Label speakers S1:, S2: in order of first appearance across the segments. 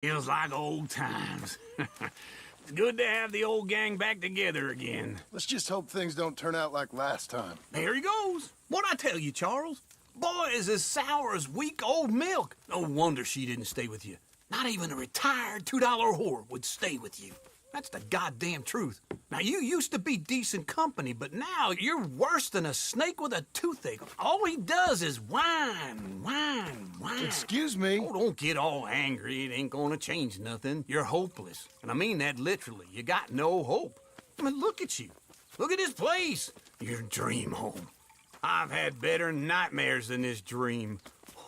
S1: Feels like old times. It's good to have the old gang back together again.
S2: Let's just hope things don't turn out like last time.
S1: There he goes. What'd I tell you, Charles? Boy is as sour as week-old milk. No wonder she didn't stay with you. Not even a retired $2 whore would stay with you. That's the goddamn truth. Now, you used to be decent company, but now you're worse than a snake with a toothache. All he does is whine, whine, whine.
S2: Excuse me?
S1: Oh, don't get all angry. It ain't gonna change nothing. You're hopeless. And I mean that literally. You got no hope. I mean, look at you. Look at this place. Your dream home. I've had better nightmares than this dream.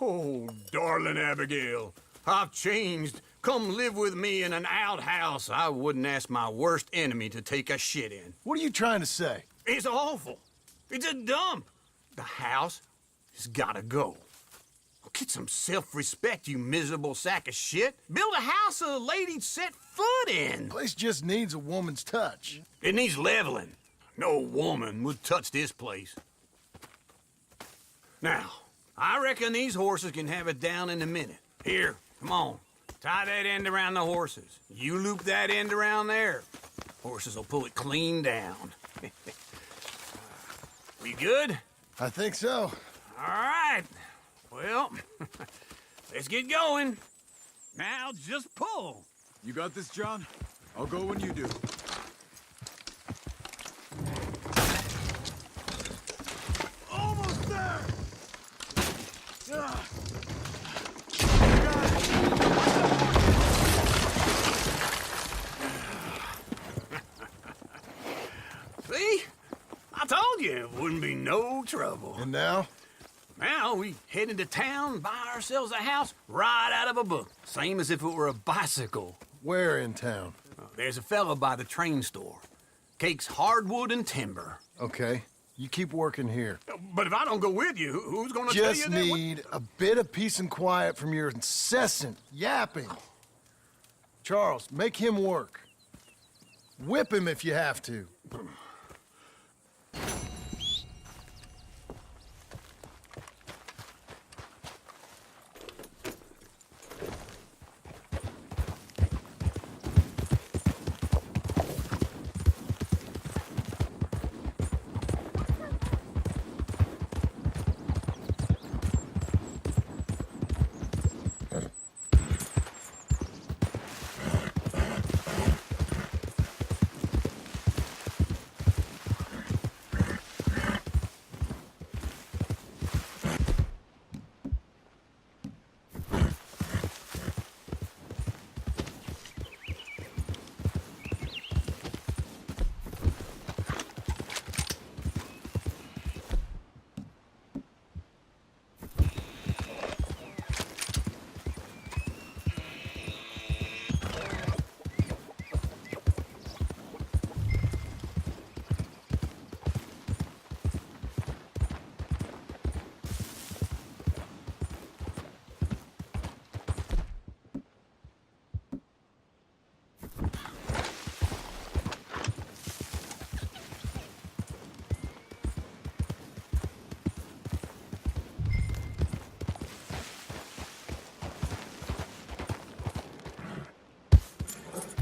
S1: Oh, darling Abigail, I've changed. Come live with me in an outhouse I wouldn't ask my worst enemy to take a shit in.
S2: What are you trying to say?
S1: It's awful. It's a dump. The house has gotta go. Get some self-respect, you miserable sack of shit. Build a house a lady'd set foot in.
S2: Place just needs a woman's touch.
S1: It needs leveling. No woman would touch this place. Now, I reckon these horses can have it down in a minute. Here, come on. Tie that end around the horses. You loop that end around there. Horses will pull it clean down. We good?
S2: I think so.
S1: All right. Well, let's get going. Now just pull.
S3: You got this, John? I'll go when you do.
S1: Almost there. See? I told you it wouldn't be no trouble.
S2: And now?
S1: Now we head into town, buy ourselves a house right out of a book. Same as if it were a bicycle.
S2: Where in town?
S1: There's a fella by the train store. Cakes hardwood and timber.
S2: Okay. You keep working here.
S1: But if I don't go with you, who's gonna tell you
S2: Just
S1: that?
S2: need a bit of peace and quiet from your incessant yapping. Charles, make him work. Whip him if you have to.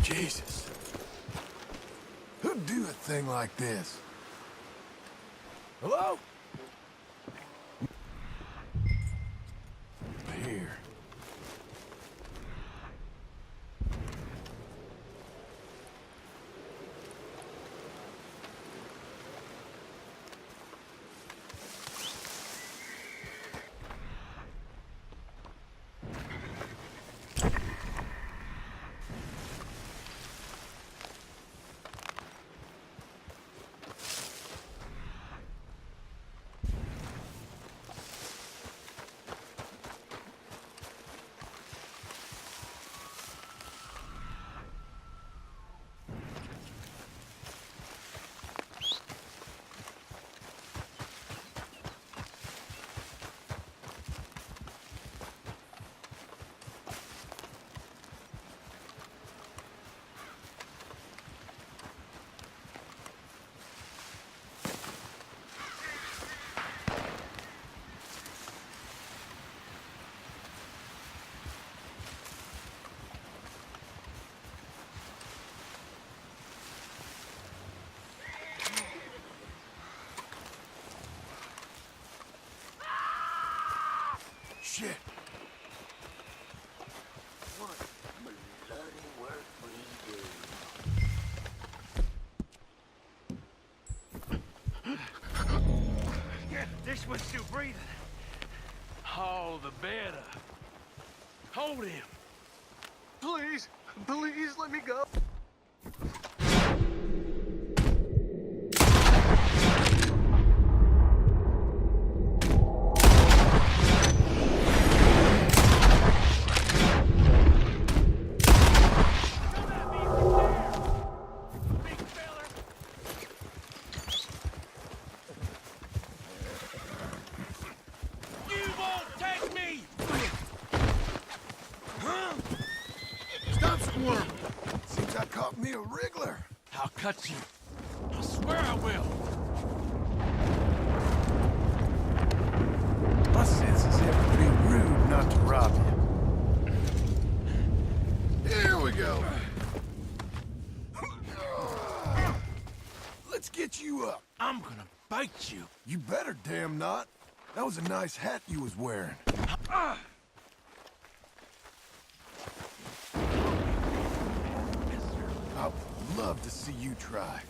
S2: Jesus. Who'd do a thing like this? Hello? Here. shit.
S4: What bloody work we do.
S5: Yeah, this one's still breathing. All the better. Hold him.
S2: Please, please let me go. Stop squirming. Seems I caught me a wriggler.
S5: I'll cut you. I swear I will.
S2: My senses have to be rude not to rob you. Here we go. Let's get you up.
S5: I'm gonna bite you.
S2: You better damn not. That was a nice hat you was wearing. I'd love to see you try.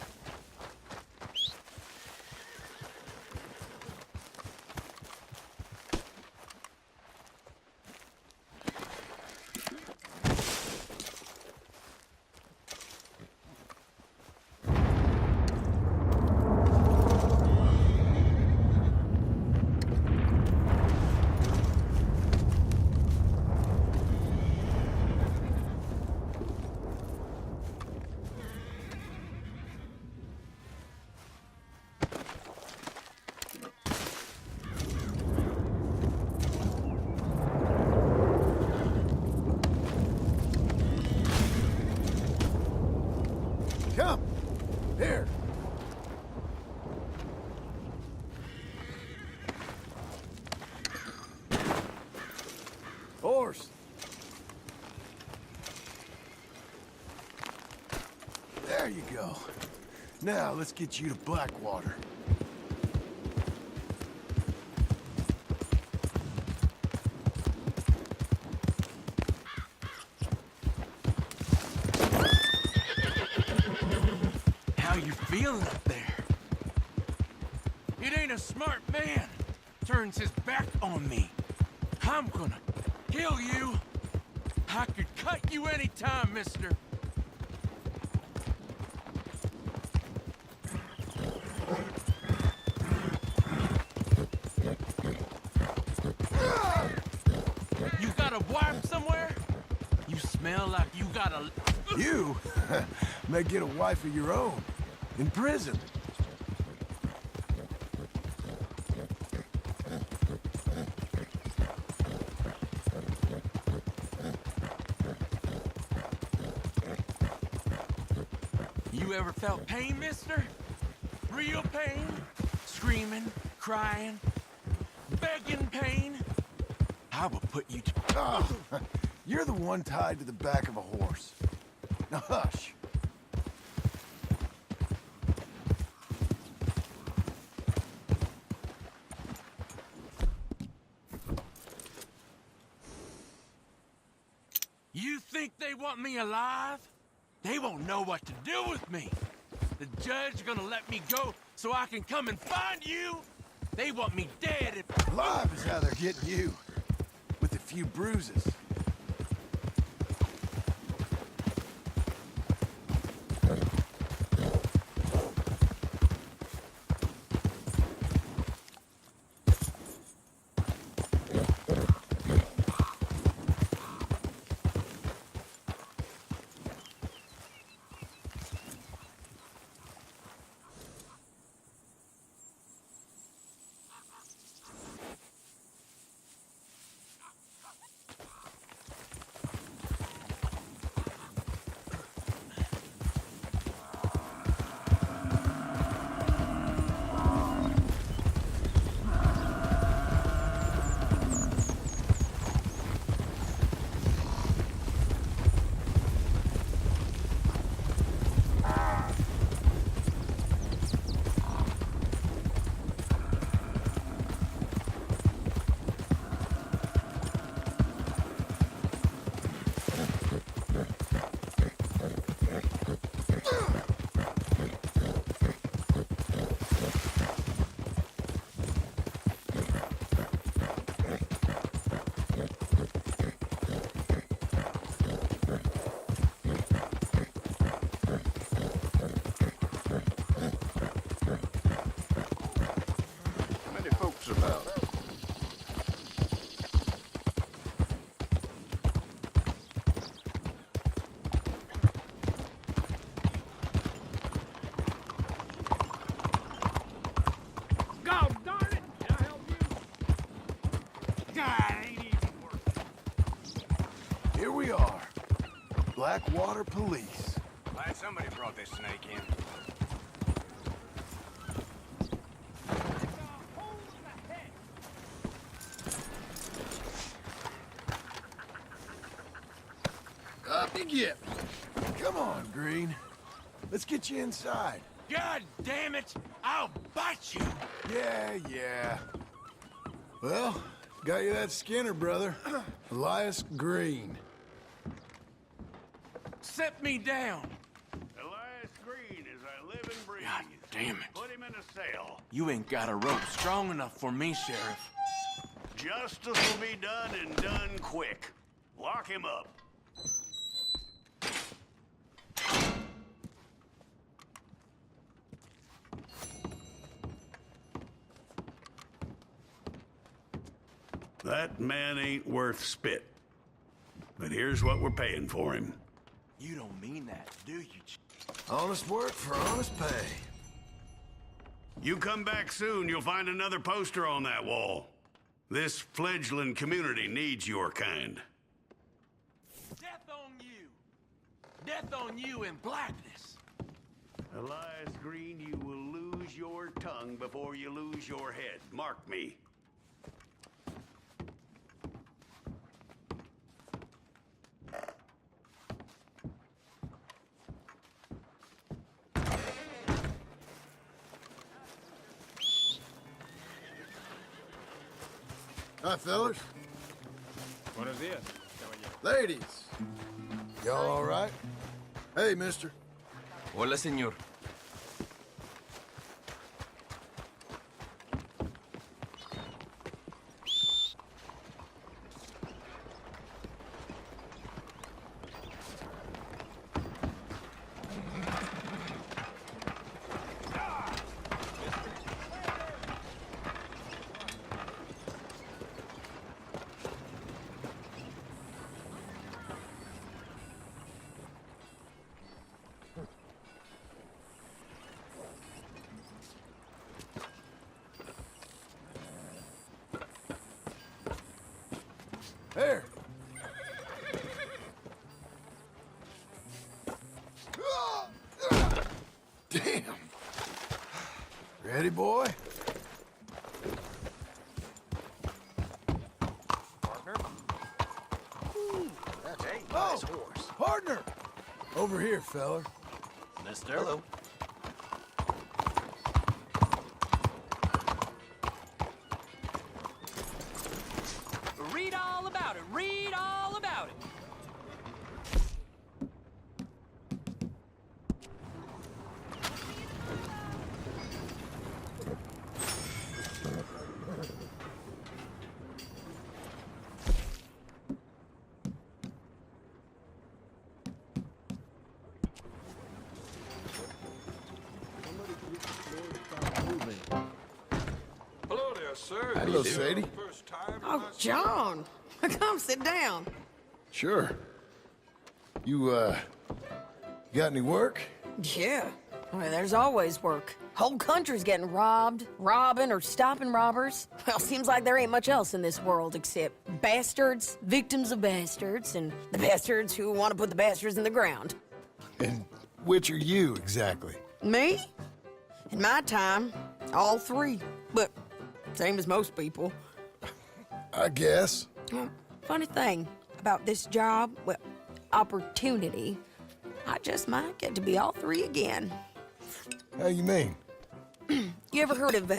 S2: Come! Here! Horse! There you go. Now, let's get you to Blackwater.
S5: How you feeling up there? It ain't a smart man. Turns his back on me. I'm gonna kill you. I could cut you anytime, mister. You got a wife somewhere? You smell like you got a...
S2: You may get a wife of your own. In prison.
S5: You ever felt pain, mister? Real pain? Screaming, crying, begging pain? I will put you to...
S2: Oh, you're the one tied to the back of a horse. Now hush.
S5: You think they want me alive? They won't know what to do with me. The judge gonna let me go so I can come and find you? They want me dead if...
S2: Alive is how they're getting you. With a few bruises. Blackwater Police.
S5: Glad somebody brought this snake in.
S2: Up you get. Come on, Green. Let's get you inside.
S5: God damn it! I'll bite you!
S2: Yeah. Well, got you that Skinner, brother. Elias Green.
S5: Set me down!
S4: Elias Green, as I live and breathe.
S5: God damn it.
S4: Put him in a cell.
S5: You ain't got a rope strong enough for me, Sheriff.
S4: Justice will be done and done quick. Lock him up. That man ain't worth spit. But here's what we're paying for him.
S5: You don't mean that, do you?
S2: Honest work for honest pay.
S4: You come back soon, you'll find another poster on that wall. This fledgling community needs your kind.
S5: Death on you! Death on you in blackness!
S4: Elias Green, you will lose your tongue before you lose your head. Mark me.
S2: Hi, fellas.
S3: Buenos dias.
S2: Ladies. Y'all all right? Hey, mister.
S6: Hola, señor.
S2: Here. Damn. Ready, boy?
S6: Partner? That's a
S2: nice horse. Partner. Over here, feller.
S6: Mister. Hello.
S7: Read all about it. Read all about it.
S8: Hello there, sir.
S2: Hello, Sadie.
S8: First time.
S9: Oh, John. Come sit down.
S2: Sure. You got any work?
S9: Yeah. Well, there's always work. Whole country's getting robbed, robbing, or stopping robbers. Well, seems like there ain't much else in this world except bastards, victims of bastards, and the bastards who want to put the bastards in the ground.
S2: And which are you, exactly?
S9: Me? In my time, all three. But same as most people.
S2: I guess.
S9: Well, funny thing about this job, well, opportunity, I just might get to be all three again.
S2: How you mean?
S9: You ever heard of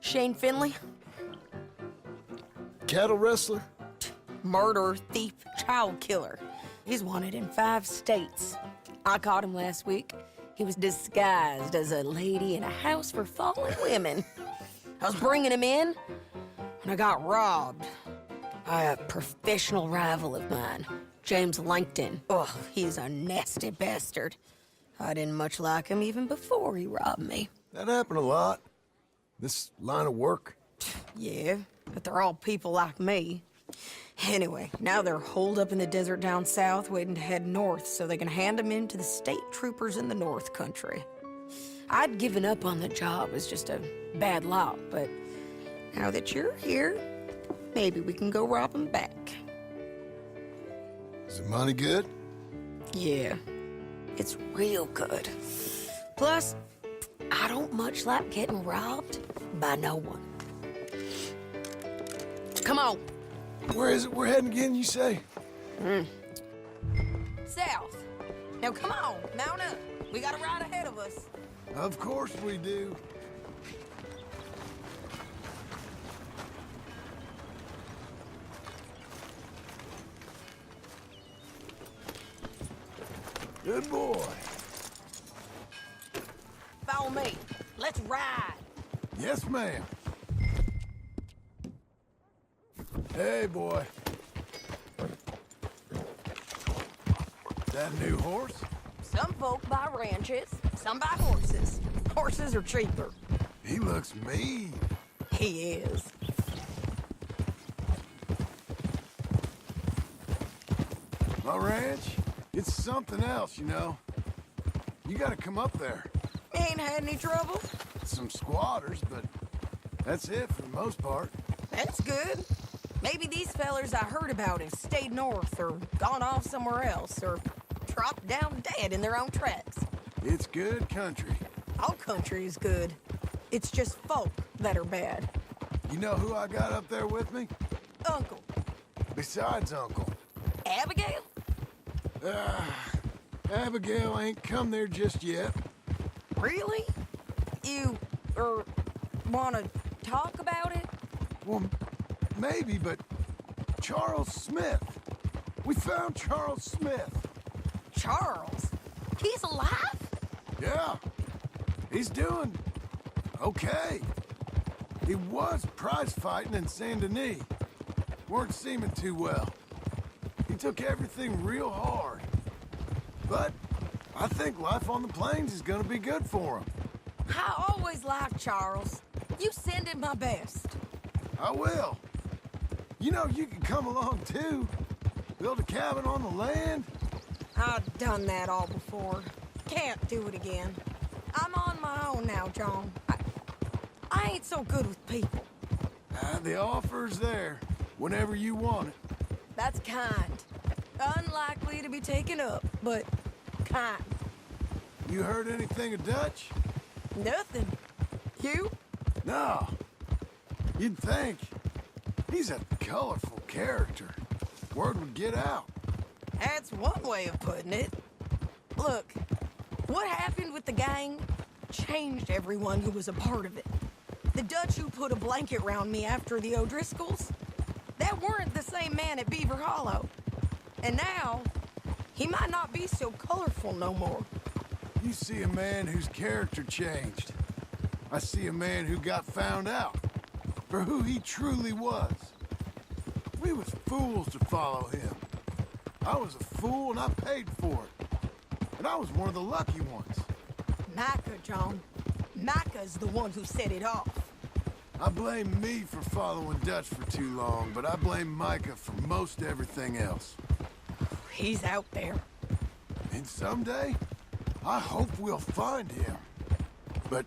S9: Shane Finley?
S2: Cattle wrestler?
S9: Murderer, thief, child killer. He's wanted in 5 states. I caught him last week. He was disguised as a lady in a house for fallen women. I was bringing him in, and I got robbed by a professional rival of mine, James Langton. Ugh, he's a nasty bastard. I didn't much like him even before he robbed me.
S2: That happened a lot. This line of work.
S9: Yeah, but they're all people like me. Anyway, now they're holed up in the desert down south, waiting to head north so they can hand them in to the state troopers in the north country. I'd given up on the job as just a bad lot, but now that you're here, maybe we can go rob them back.
S2: Is the money good?
S9: Yeah, it's real good. Plus, I don't much like getting robbed by no one. Come on.
S2: Where is it we're heading again, you say?
S9: South. Now come on, mount up. We got a ride ahead of us.
S2: Of course we do. Good boy.
S9: Follow me. Let's ride.
S2: Yes, ma'am. Hey, boy. That a new horse?
S9: Some folk buy ranches, some buy horses. Horses are cheaper.
S2: He looks mean.
S9: He is.
S2: My ranch, it's something else, you know. You gotta come up there.
S9: Ain't had any trouble?
S2: Some squatters, but that's it for the most part.
S9: That's good. Maybe these fellers I heard about have stayed north or gone off somewhere else or dropped down dead in their own tracks.
S2: It's good country.
S9: All country is good. It's just folk that are bad.
S2: You know who I got up there with me?
S9: Uncle.
S2: Besides Uncle.
S9: Abigail?
S2: Abigail ain't come there just yet.
S9: Really? You, wanna talk about it?
S2: Well, maybe, but Charles Smith. We found Charles Smith.
S9: Charles? He's alive?
S2: Yeah. He's doing okay. He was prize fighting in Saint Denis. Weren't seeming too well. He took everything real hard. But I think life on the plains is gonna be good for him.
S9: I always liked Charles. You send him my best.
S2: I will. You know, you can come along too. Build a cabin on the land.
S9: I've done that all before. Can't do it again. I'm on my own now, John. I ain't so good with people.
S2: The offer's there whenever you want it.
S9: That's kind. Unlikely to be taken up, but kind.
S2: You heard anything of Dutch?
S9: Nothing. You?
S2: No. You'd think. He's a colorful character. Word would get out.
S9: That's one way of putting it. Look, what happened with the gang changed everyone who was a part of it. The Dutch who put a blanket round me after the O'Driscolls, that weren't the same man at Beaver Hollow. And now, he might not be so colorful no more.
S2: You see a man whose character changed. I see a man who got found out for who he truly was. We was fools to follow him. I was a fool and I paid for it. And I was one of the lucky ones.
S9: Micah, John. Micah's the one who set it off.
S2: I blame me for following Dutch for too long, but I blame Micah for most everything else.
S9: He's out there.
S2: And someday, I hope we'll find him. But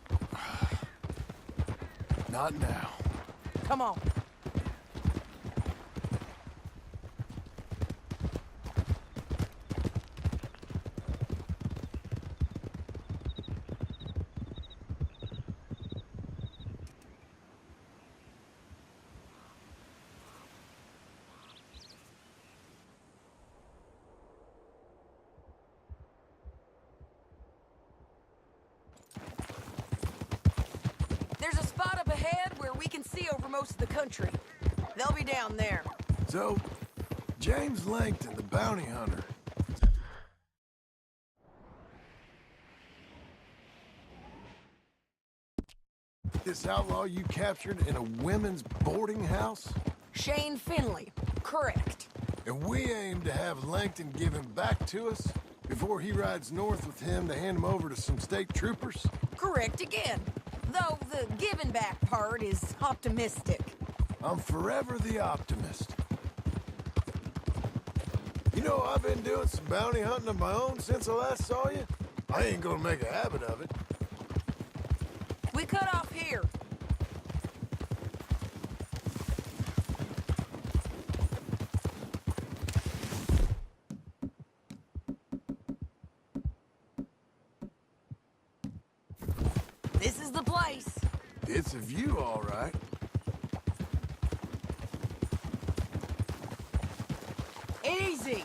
S2: not now.
S9: Come on. There's a spot up ahead where we can see over most of the country. They'll be down there.
S2: So, James Langton, the bounty hunter. This outlaw you captured in a women's boarding house?
S9: Shane Finley. Correct.
S2: And we aim to have Langton give him back to us before he rides north with him to hand him over to some state troopers?
S9: Correct again. Though the giving back part is optimistic.
S2: I'm forever the optimist. You know, I've been doing some bounty hunting of my own since I last saw you. I ain't gonna make a habit of it.
S9: We cut off here.
S2: It's a view, all right.
S9: Easy!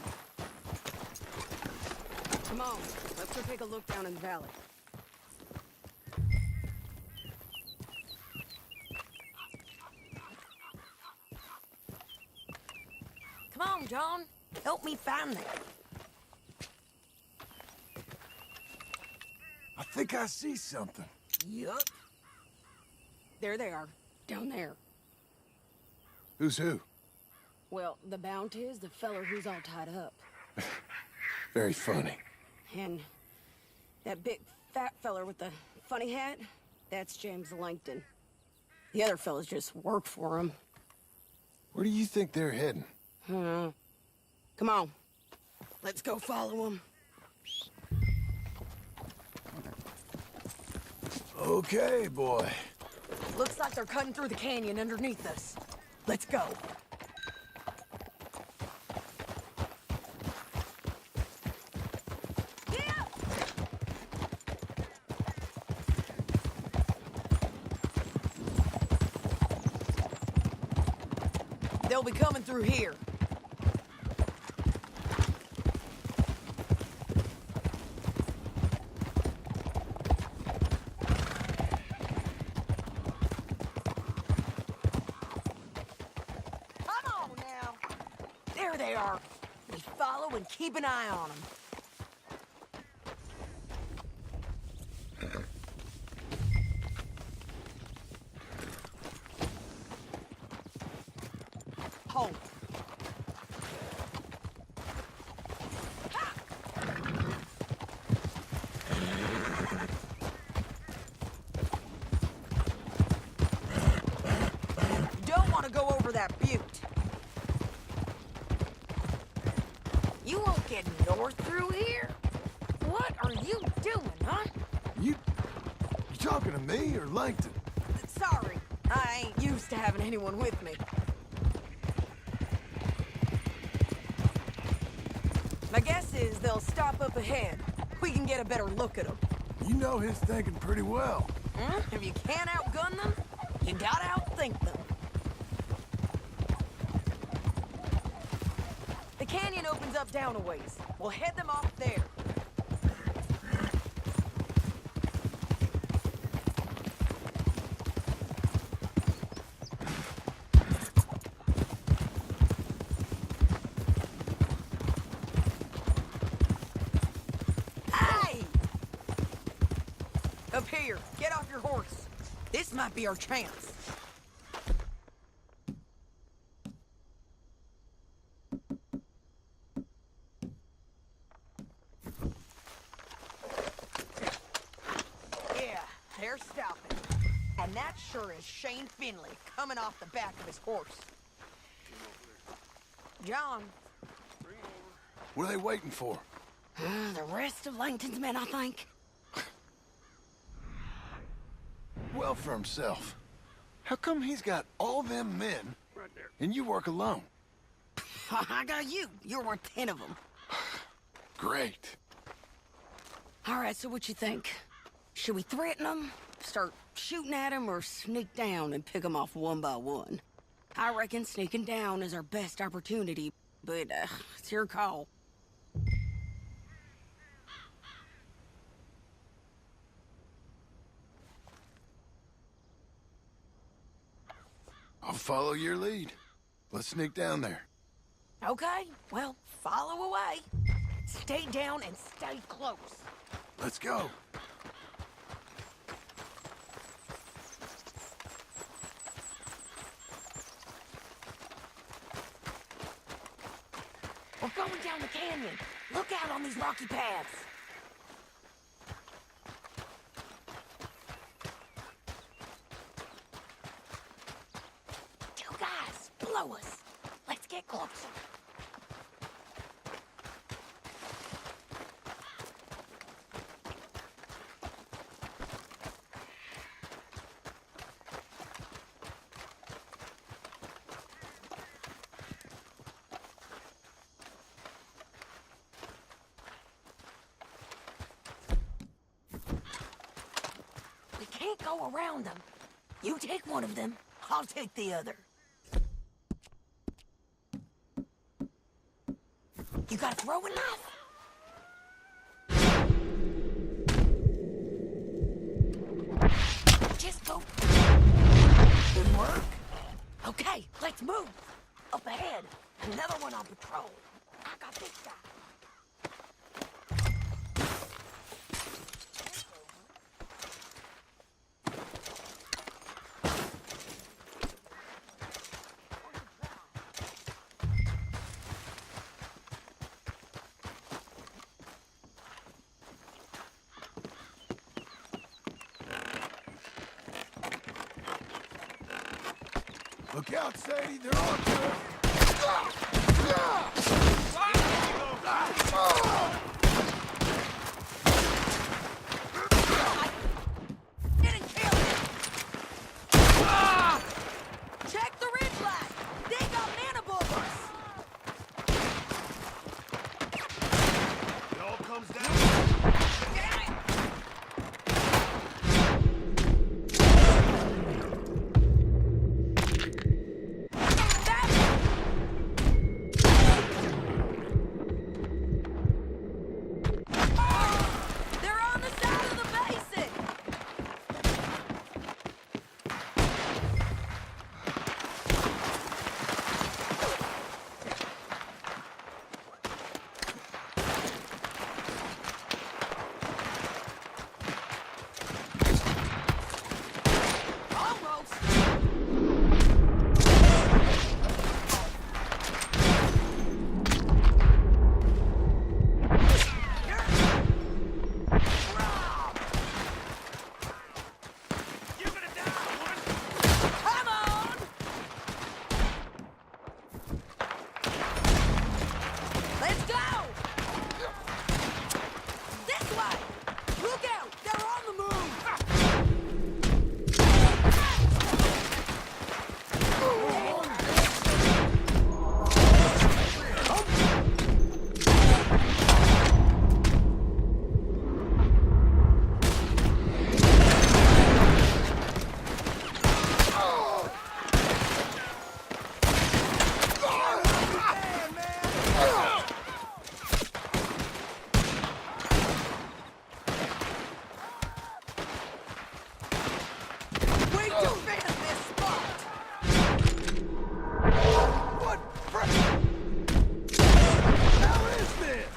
S9: Come on, let's go take a look down in the valley. Come on, John. Help me find them.
S2: I think I see something.
S9: Yup. There they are, down there.
S2: Who's who?
S9: Well, the Bounty is the feller who's all tied up.
S2: Very funny.
S9: And that big fat feller with the funny hat, that's James Langton. The other fellas just work for him.
S2: Where do you think they're heading?
S9: Come on. Let's go follow them.
S2: Okay, boy.
S9: Looks like they're cutting through the canyon underneath us. Let's go. Yeah! They'll be coming through here. There they are. We follow and keep an eye on them. Hold. You don't want to go over that butte. You won't get north through here? What are you doing, huh?
S2: You talking to me or Langton?
S9: Sorry, I ain't used to having anyone with me. My guess is they'll stop up ahead. We can get a better look at them.
S2: You know his thinking pretty well.
S9: If you can't outgun them, you gotta outthink them. The canyon opens up down a ways. We'll head them off there. Hey! Up here, get off your horse. This might be our chance. They're stopping. And that sure is Shane Finley coming off the back of his horse. John.
S2: What are they waiting for?
S9: The rest of Langton's men, I think.
S2: Well for himself. How come he's got all them men, and you work alone?
S9: I got you. You're worth 10 of them.
S2: Great.
S9: All right, so what you think? Should we threaten them, start shooting at them, or sneak down and pick them off one by one? I reckon sneaking down is our best opportunity, but it's your call.
S2: I'll follow your lead. Let's sneak down there.
S9: Okay, well, follow away. Stay down and stay close.
S2: Let's go.
S9: We're going down the canyon. Look out on these rocky paths. Two guys below us. Let's get closer. We can't go around them. You take one of them, I'll take the other. You got a throwing knife? Just go. Good work. Okay, let's move. Up ahead, another one on patrol. I got this guy.
S2: Look out, Sadie, they're on to us.
S9: Didn't kill him. Check the ridge line. They got man above us.
S4: It all comes down.
S9: Damn it. They're on the side of the basin. Almost. Come on! Let's go! This way! Look out! They're on the move! We do finish this spot!
S2: What hell is this?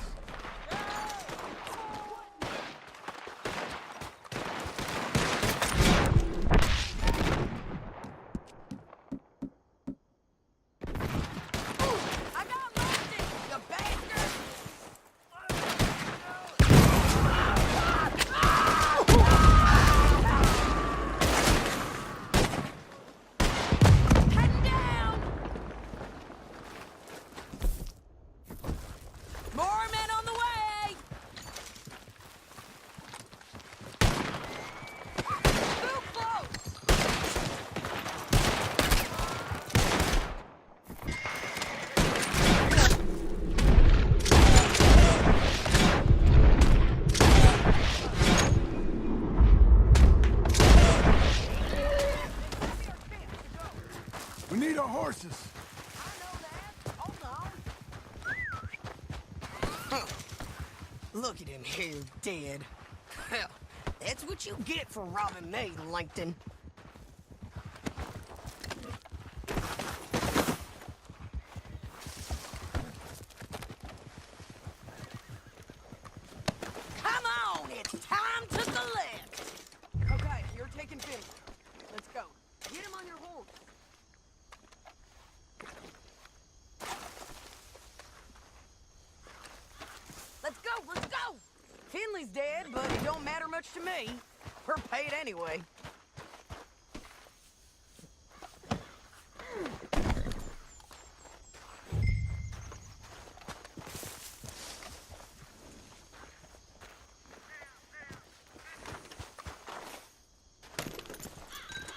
S9: I got Rusty, you bastard! Heading down! More men on the way! Too close!
S2: We need our horses.
S9: I know that. Hold on. Look at him here, dead. Hell, that's what you get for robbing me, Langton. Come on, it's time to select. Okay, you're taking Finley. Let's go. Get him on your horse. Let's go, let's go! Finley's dead, but it don't matter much to me. We're paid anyway.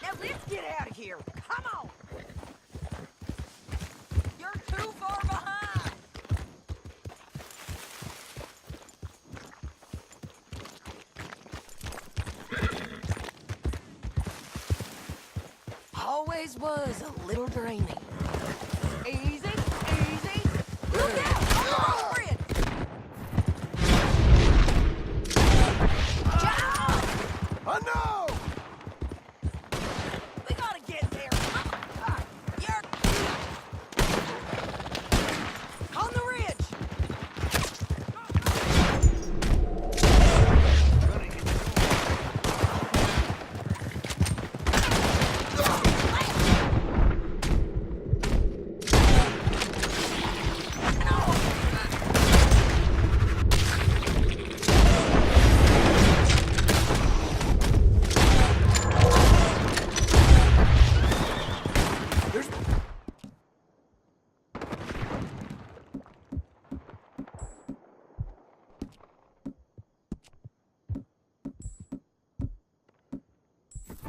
S9: Now let's get out of here. Come on! You're too far behind! always was a little dreamy. Easy, easy. Look out! On the wrong bridge! John!
S2: I know!
S9: We gotta get there. You're... On the ridge!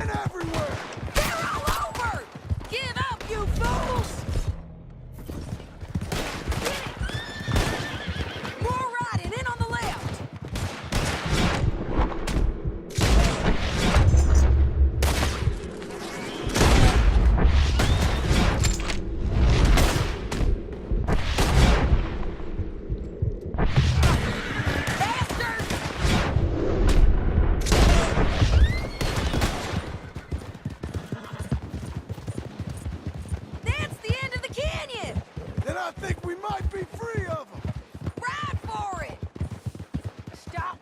S2: And everywhere!
S9: They're all over! Give up, you fools! Get it! More riding, in on the left! Bastards! That's the end of the canyon!
S2: Then I think we might be free of them!
S9: Ride for it! Stop!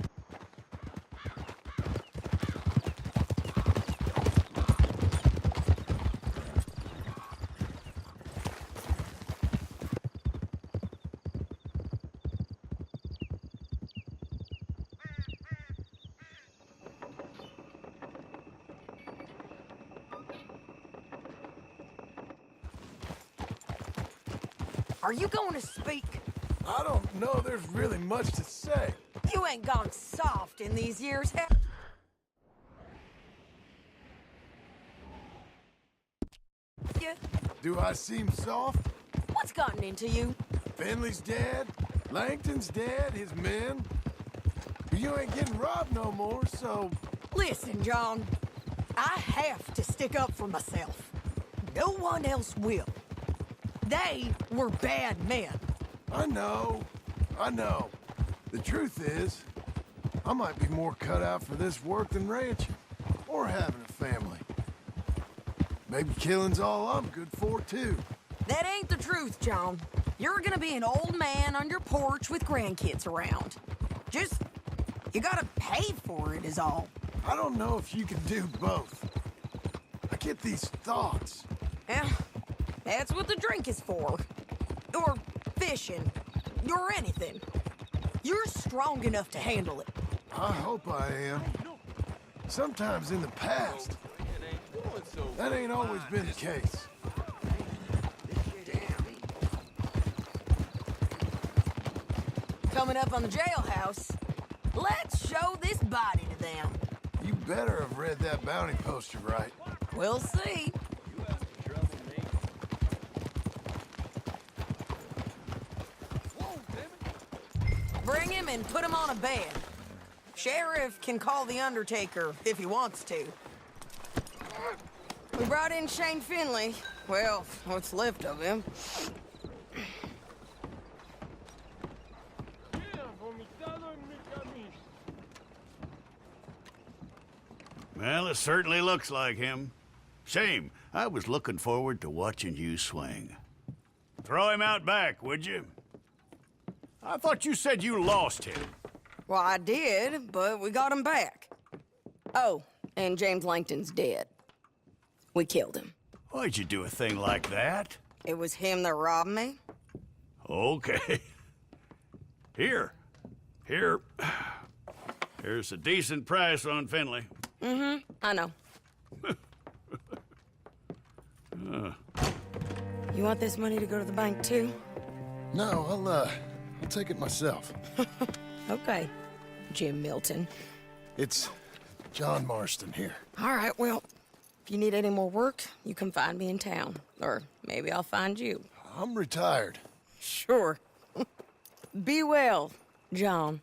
S9: Are you going to speak?
S2: I don't know there's really much to say.
S9: You ain't gone soft in these years, have you?
S2: Do I seem soft?
S9: What's gotten into you?
S2: Finley's dead, Langton's dead, his men. But you ain't getting robbed no more, so...
S9: Listen, John. I have to stick up for myself. No one else will. They were bad men.
S2: I know. The truth is, I might be more cut out for this work than ranching, or having a family. Maybe killing's all I'm good for, too.
S9: That ain't the truth, John. You're gonna be an old man on your porch with grandkids around. Just, you gotta pay for it is all.
S2: I don't know if you can do both. I get these thoughts.
S9: Yeah, that's what the drink is for. Or fishing. Or anything. You're strong enough to handle it.
S2: I hope I am. Sometimes in the past, that ain't always been the case.
S9: Coming up on the jailhouse, let's show this body to them.
S2: You better have read that bounty poster right.
S9: We'll see. Bring him and put him on a bed. Sheriff can call the Undertaker if he wants to. We brought in Shane Finley. Well, what's left of him.
S4: Well, it certainly looks like him. Shame. I was looking forward to watching you swing. Throw him out back, would you? I thought you said you lost him.
S9: Well, I did, but we got him back. Oh, and James Langton's dead. We killed him.
S4: Why'd you do a thing like that?
S9: It was him that robbed me.
S4: Okay. Here. Here's a decent price on Finley.
S9: I know. You want this money to go to the bank, too?
S2: No, I'll take it myself.
S9: Okay, Jim Milton.
S2: It's John Marston here.
S9: All right, well, if you need any more work, you can find me in town. Or maybe I'll find you.
S2: I'm retired.
S9: Sure. Be well, John.